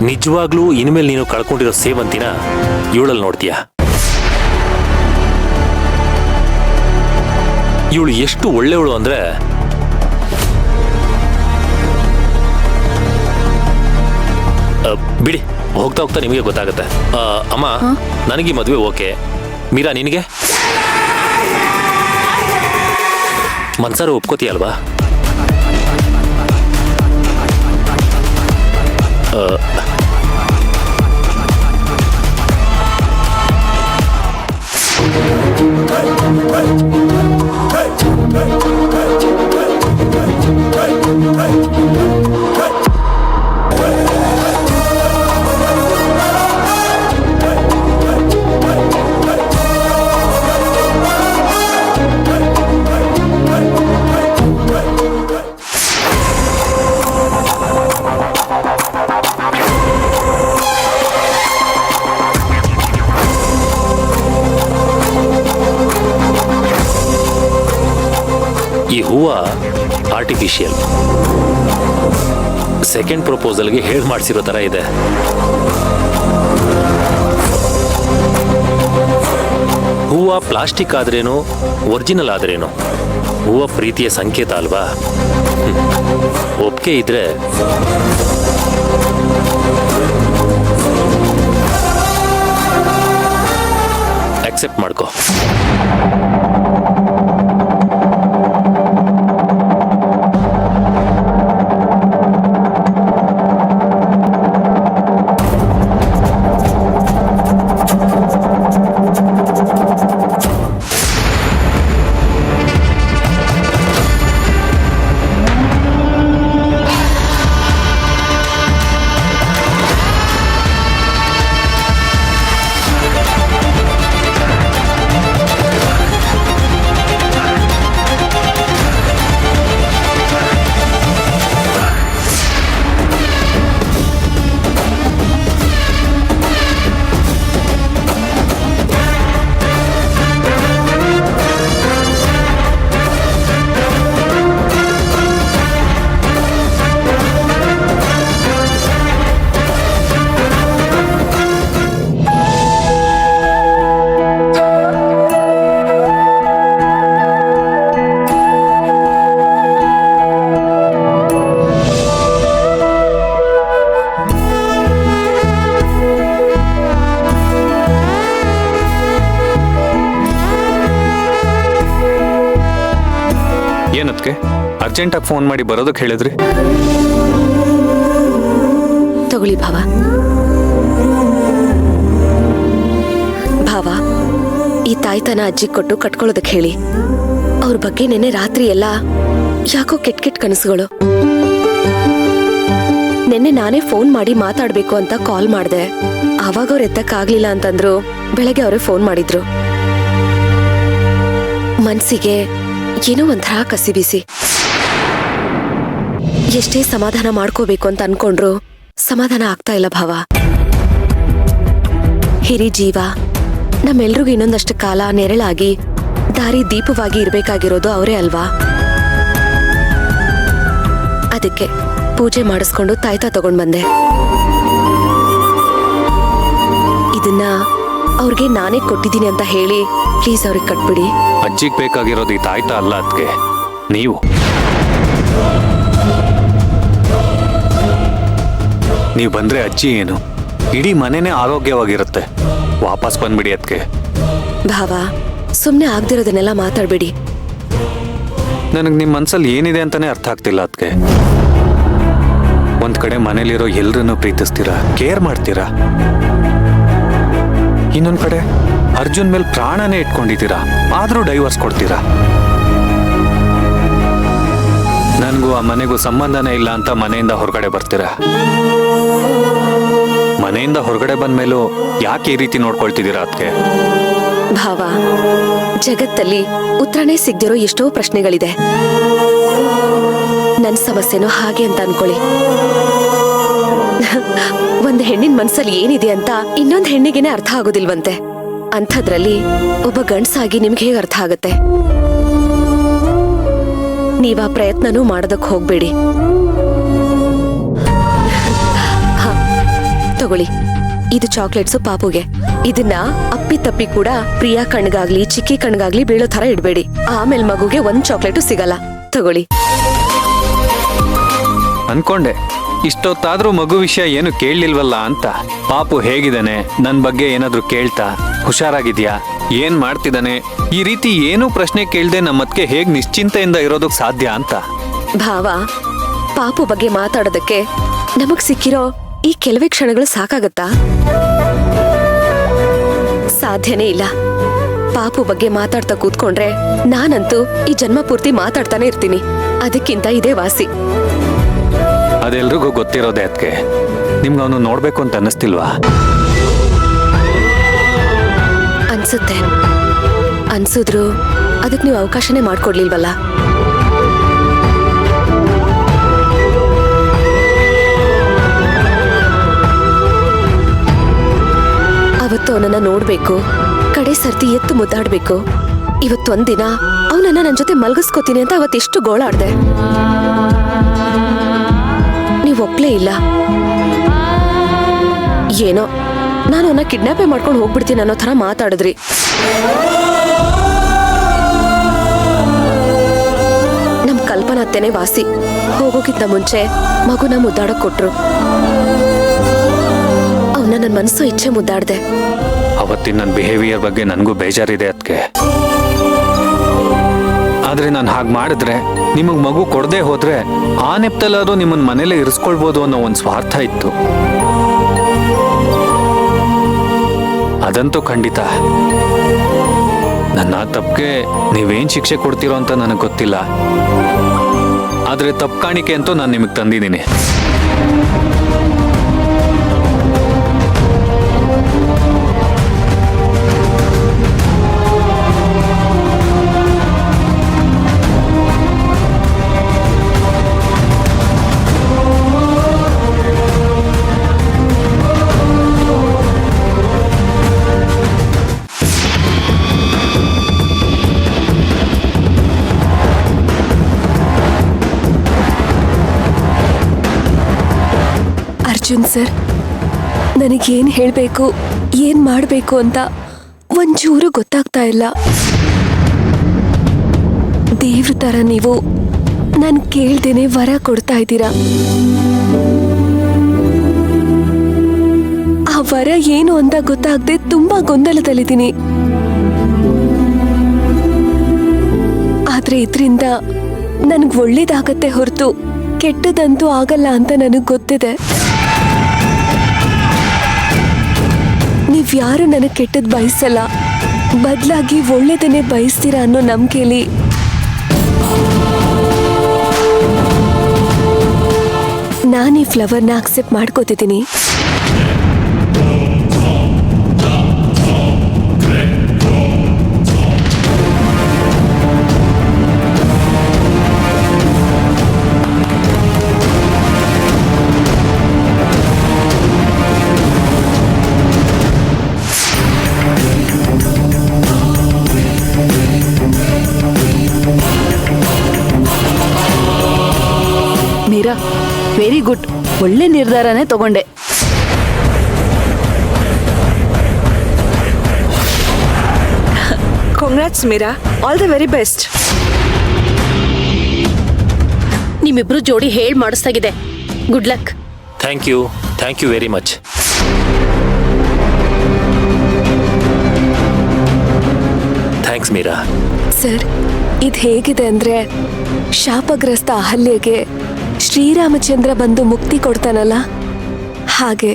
ನಿಜವಾಗ್ಲೂ ಇನ್ಮೇಲೆ ನೀನು ಕಳ್ಕೊಂಡಿರೋ ಸೇವಂತಿನ ಇವಳಲ್ಲಿ ನೋಡ್ತೀಯ. ಇವಳು ಎಷ್ಟು ಒಳ್ಳೆಯವಳು ಅಂದ್ರೆ ಬಿಡಿ, ಹೋಗ್ತಾ ಹೋಗ್ತಾ ನಿಮಗೆ ಗೊತ್ತಾಗುತ್ತೆ. ಅಮ್ಮ, ನನಗೆ ಮದುವೆ ಓಕೆ. ಮೀರಾ, ನಿನಗೆ ಮನ್ಸಾರ ಒಪ್ಕೋತೀಯಲ್ವಾ? ಈ ಹೂವ ಆರ್ಟಿಫಿಷಿಯಲ್. ಸೆಕೆಂಡ್ ಪ್ರಪೋಸಲ್ಗೆ ಹೇಳಿ ಮಾಡಿಸಿರೋ ತರ ಇದೆ. ಹೂವ ಪ್ಲಾಸ್ಟಿಕ್ ಆದ್ರೇನು, ಒರಿಜಿನಲ್ ಆದ್ರೇನು, ಹೂವ ಪ್ರೀತಿಯ ಸಂಕೇತ ಅಲ್ವಾ? ಒಪ್ಪಿಗೆ ಇದ್ರೆ ಅಕ್ಸೆಪ್ಟ್ ಮಾಡ್ಕೋ. ಏನಕ್ಕೆ ಅರ್ಜೆಂಟಾಗಿ ಫೋನ್ ಮಾಡಿ ಬರೋದಕ್ಕೆ ಹೇಳಿದ್ರಿ? ತಗೊಳ್ಳಿ ಭಾವ. ಭಾವ, ಈ ತಾಯ್ತನ ಅಜ್ಜಿ ಕೊಟ್ಟು ಕಟ್ಕೊಳ್ಳೋದಕ್ಕೆ ಹೇಳಿ. ಅವ್ರ ಬಗ್ಗೆ ನೆನ್ನೆ ರಾತ್ರಿ ಎಲ್ಲ ಯಾಕೋ ಕೆಟ್ಟ ಕನಸುಗಳು. ನೆನ್ನೆ ನಾನೇ ಫೋನ್ ಮಾಡಿ ಮಾತಾಡ್ಬೇಕು ಅಂತ ಕಾಲ್ ಮಾಡ್ದೆ. ಆವಾಗ ಅವ್ರು ಎತ್ತಕ್ಕಾಗ್ಲಿಲ್ಲ ಅಂತಂದ್ರು. ಬೆಳಗ್ಗೆ ಅವರೇ ಫೋನ್ ಮಾಡಿದ್ರು. ಮನ್ಸಿಗೆ ಏನೋ ಒಂಥರ ಕಸಿಬಿಸಿ. ಎಷ್ಟೇ ಸಮಾಧಾನ ಮಾಡ್ಕೋಬೇಕು ಅಂತ ಅನ್ಕೊಂಡ್ರು ಸಮಾಧಾನ ಆಗ್ತಾ ಇಲ್ಲ ಭಾವ. ಹಿರಿ ಜೀವ ನಮ್ಮೆಲ್ರಿಗೂ ಇನ್ನೊಂದಷ್ಟು ಕಾಲ ನೆರಳಾಗಿ ದಾರಿ ದೀಪವಾಗಿ ಇರ್ಬೇಕಾಗಿರೋದು ಅವರೇ ಅಲ್ವಾ? ಅದಕ್ಕೆ ಪೂಜೆ ಮಾಡಿಸ್ಕೊಂಡು ತಾಯ್ತ ತಗೊಂಡ್ ಬಂದೆ. ಇದನ್ನ ಅವ್ರಿಗೆ ನಾನೇ ಕೊಟ್ಟಿದ್ದೀನಿ ಅಂತ ಹೇಳಿ ಪ್ಲೀಸ್ ಅವ್ರಿಗೆ ಕಟ್ಬಿಡಿ. ಅಜ್ಜಿಗೆ ಬೇಕಾಗಿರೋದು ಈ ತಾಯ್ತ ಅಲ್ಲ, ಅದಕ್ಕೆ ನೀವು ಬಂದ್ರೆ ಅಜ್ಜಿ ಏನು ಇಡೀ ಮನೆನೇ ಆರೋಗ್ಯವಾಗಿರುತ್ತೆ. ವಾಪಸ್ ಬಂದ್ಬಿಡಿ ಅದಕ್ಕೆ. ಭಾವ, ಸುಮ್ನೆ ಆಗ್ದಿರೋದನ್ನೆಲ್ಲ ಮಾತಾಡ್ಬೇಡಿ. ನನಗೆ ನಿಮ್ಮ ಮನ್ಸಲ್ಲಿ ಏನಿದೆ ಅಂತಾನೆ ಅರ್ಥ ಆಗ್ತಿಲ್ಲ ಅದಕ್ಕೆ. ಒಂದ್ ಕಡೆ ಮನೇಲಿರೋ ಎಲ್ರನ್ನೂ ಪ್ರೀತಿಸ್ತೀರಾ, ಕೇರ್ ಮಾಡ್ತೀರಾ. ಇನ್ನೊಂದ್ ಕಡೆ ಅರ್ಜುನ್ ಮೇಲೆ ಪ್ರಾಣನೇ ಇಟ್ಕೊಂಡಿದ್ದೀರಾ, ಆದ್ರೂ ಡೈವರ್ಸ್ ಕೊಡ್ತೀರಾ. ನನಗೂ ಆ ಮನೆಗೂ ಸಂಬಂಧನೇ ಇಲ್ಲ ಅಂತ ಮನೆಯಿಂದ ಹೊರಗಡೆ ಬರ್ತೀರಾ. ಮನೆಯಿಂದ ಹೊರಗಡೆ ಬಂದ್ಮೇಲೂ ಯಾಕೆ ಈ ರೀತಿ ನೋಡ್ಕೊಳ್ತಿದ್ದೀರಾ ಅದಕ್ಕೆ? ಭಾವ, ಜಗತ್ತಲ್ಲಿ ಉತ್ತರನೇ ಸಿಗದಿರೋ ಎಷ್ಟೋ ಪ್ರಶ್ನೆಗಳಿದೆ. ನನ್ ಸಮಸ್ಯೆನೂ ಹಾಗೆ ಅಂತ ಅನ್ಕೊಳ್ಳಿ. ಒಂದ್ ಹೆಣ್ಣಿನ ಮನ್ಸಲ್ಲಿ ಏನಿದೆ ಅಂತ ಇನ್ನೊಂದ್ ಹೆಣ್ಣಿಗೆನೆ ಅರ್ಥ ಆಗೋದಿಲ್ವಂತೆ. ಅಂಥದ್ರಲ್ಲಿ ಒಬ್ಬ ಗಂಡ್ಸಾಗಿ ನಿಮ್ಗೆ ಹೇಗೆ ಅರ್ಥ ಆಗತ್ತೆ? ನೀವ್ ಆ ಪ್ರಯತ್ನನೂ ಮಾಡೋದಕ್ ಹೋಗ್ಬೇಡಿ. ತಗೊಳ್ಳಿ, ಇದು ಚಾಕ್ಲೇಟ್ಸು ಪಾಪುಗೆ. ಇದನ್ನ ಅಪ್ಪಿ ತಪ್ಪಿ ಕೂಡ ಪ್ರಿಯಾ ಕಣ್ಗಾಗ್ಲಿ ಚಿಕ್ಕಿ ಕಣ್ಗಾಗ್ಲಿ ಬೀಳೋ ತರ ಇಡ್ಬೇಡಿ, ಆಮೇಲೆ ಮಗುಗೆ ಒಂದ್ ಚಾಕ್ಲೇಟು ಸಿಗಲ್ಲ. ತಗೊಳ್ಳಿ. ಅನ್ಕೊಂಡೆ ಇಷ್ಟೊತ್ತಾದ್ರೂ ಮಗು ವಿಷಯ ಏನು ಕೇಳಲಿಲ್ವಲ್ಲ ಅಂತ. ಪಾಪು ಹೇಗಿದ್ದಾನೆ, ನನ್ ಬಗ್ಗೆ ಏನಾದ್ರೂ ಕೇಳ್ತಾ, ಹುಷಾರಾಗಿದ್ಯಾ, ಏನ್ ಮಾಡ್ತಿದ್ದಾನೆ, ಈ ರೀತಿ ಏನೂ ಪ್ರಶ್ನೆ ಕೇಳ್ದೆ ನಮ್ಮತ್ಗೆ ಹೇಗ್ ನಿಶ್ಚಿಂತೆಯಿಂದ ಇರೋದಕ್ ಸಾಧ್ಯ ಅಂತ. ಭಾವ, ಪಾಪು ಬಗ್ಗೆ ಮಾತಾಡೋದಕ್ಕೆ ನಮಗ್ ಸಿಕ್ಕಿರೋ ಈ ಕೆಲವೇ ಕ್ಷಣಗಳು ಸಾಕಾಗತ್ತಾ? ಸಾಧ್ಯನೇ ಇಲ್ಲ. ಪಾಪು ಬಗ್ಗೆ ಮಾತಾಡ್ತಾ ಕೂತ್ಕೊಂಡ್ರೆ ನಾನಂತೂ ಈ ಜನ್ಮ ಪೂರ್ತಿ ಮಾತಾಡ್ತಾನೆ ಇರ್ತೀನಿ. ಅದಕ್ಕಿಂತ ಇದೇ ವಾಸಿ. ಅದೆಲ್ರಿಗೂ ಗೊತ್ತಿರೋದೇ ಅದಕ್ಕೆ. ನಿಮ್ಗೆ ಅವನು ನೋಡ್ಬೇಕು ಅಂತ ಅನ್ನಿಸ್ತಿಲ್ವಾ? ಅನ್ಸುತ್ತೆ. ಅನ್ಸಿದ್ರು ಅದಕ್ಕೆ ನೀವು ಅವಕಾಶನೇ ಮಾಡ್ಕೊಡ್ಲಿಲ್ವಲ್ಲ. ಅವತ್ತು ಅವನನ್ನ ನೋಡ್ಬೇಕು, ಕಡೆ ಸರ್ತಿ ಎತ್ತು ಮುದ್ದಾಡ್ಬೇಕು. ಇವತ್ತೊಂದಿನ ಅವನನ್ನ ನನ್ನ ಜೊತೆ ಮಲ್ಗಿಸ್ಕೋತೀನಿ ಅಂತ ಅವತ್ತೆಷ್ಟು ಗೋಳಾಡ್ದೆ. ನೀವ್ ಒಪ್ಲೇ ಇಲ್ಲ. ಏನೋ ನಾನು ಅವನ್ನ ಕಿಡ್ನಾಪೇ ಮಾಡ್ಕೊಂಡು ಹೋಗ್ಬಿಡ್ತೀನಿ ಅನ್ನೋ ತರ ಮಾತಾಡಿದ್ರಿ. ನಮ್ ಕಲ್ಪನಾ ಅತ್ತೆನೆ ವಾಸಿ. ಹೋಗೋಕ್ಕಿಂತ ಮುಂಚೆ ಮಗುನ ಮುದ್ದಾಡಕ್ ಕೊಟ್ರು. ಅವನ್ನ ನನ್ನ ಮನಸ್ಸು ಇಚ್ಛೆ ಮುದ್ದಾಡ್ದೆ. ಅವತ್ತಿನ ನನ್ನ ಬಿಹೇವಿಯರ್ ಬಗ್ಗೆ ನನಗೂ ಬೇಜಾರಿದೆ ಅದಕ್ಕೆ. ಆದ್ರೆ ನಾನು ಹಾಗೆ ಮಾಡಿದ್ರೆ, ನಿಮಗ್ ಮಗು ಕೊಡದೆ ಹೋದ್ರೆ ಆ ನೆಪ್ತಲ್ಲಾದ್ರೂ ನಿಮ್ಮನ್ನ ಮನೇಲೆ ಇರಿಸ್ಕೊಳ್ಬೋದು ಅನ್ನೋ ಒಂದು ಸ್ವಾರ್ಥ ಇತ್ತು. ಅದಂತೂ ಖಂಡಿತ. ನನ್ನ ತಪ್ಪಿಗೆ ನೀವೇನ್ ಶಿಕ್ಷೆ ಕೊಡ್ತೀರೋ ಅಂತ ನನಗೆ ಗೊತ್ತಿಲ್ಲ. ಆದ್ರೆ ತಪ್ಪು ಕಾಣಿಕೆ ಅಂತೂ ನಾನು ನಿಮಗೆ ತಂದಿದ್ದೀನಿ. ಅರ್ಜುನ್ ಸರ್, ನನಗೇನ್ ಹೇಳ್ಬೇಕು, ಏನ್ ಮಾಡ್ಬೇಕು ಅಂತ ಒಂಚೂರು ಗೊತ್ತಾಗ್ತಾ ಇಲ್ಲ. ದೇವ್ರ ತರ ನೀವು ನನ್ ಕೇಳ್ದೇನೆ ವರ ಕೊಡ್ತಾ ಇದ್ದೀರಾ. ಆ ವರ ಏನು ಅಂತ ಗೊತ್ತಾಗದೆ ತುಂಬಾ ಗೊಂದಲದಲ್ಲಿದ್ದೀನಿ. ಆದ್ರೆ ಇದ್ರಿಂದ ನನ್ಗ್ ಒಳ್ಳೇದಾಗತ್ತೆ ಹೊರತು ಕೆಟ್ಟದಂತೂ ಆಗಲ್ಲ ಅಂತ ನನಗ್ ಗೊತ್ತಿದೆ. ನೀವ್ಯಾರು ನನಗ್ ಕೆಟ್ಟದ್ ಬಯಸಲ್ಲ, ಬದಲಾಗಿ ಒಳ್ಳೇದನ್ನೇ ಬಯಸ್ತೀರಾ ಅನ್ನೋ ನಂಬಿಕೆಲಿ ನಾನು ಈ ಫ್ಲವರ್ನ ಅಕ್ಸೆಪ್ಟ್ ಮಾಡ್ಕೋತಿದ್ದೀನಿ. Meera, very good. ಒಳ್ಳೆ ನಿರ್ಧಾರನೇ ತಗೊಂಡೆ. Congrats Meera, all the very best. ನಿಮ್ಮಿಬ್ರು ಜೋಡಿ ಹೇಳ್ ಮಾಡಿಸ್ತಾಗಿದೆ. Good luck. Thank you very much. Thanks Meera. Sir, ಇದು ಹೇಗಿದೆ ಅಂದ್ರೆ ಶಾಪಗ್ರಸ್ತ ಅಹಲ್ಯೆಗೆ ಶ್ರೀರಾಮಚಂದ್ರ ಬಂದು ಮುಕ್ತಿ ಕೊಡ್ತಾನಲ್ಲ ಹಾಗೆ.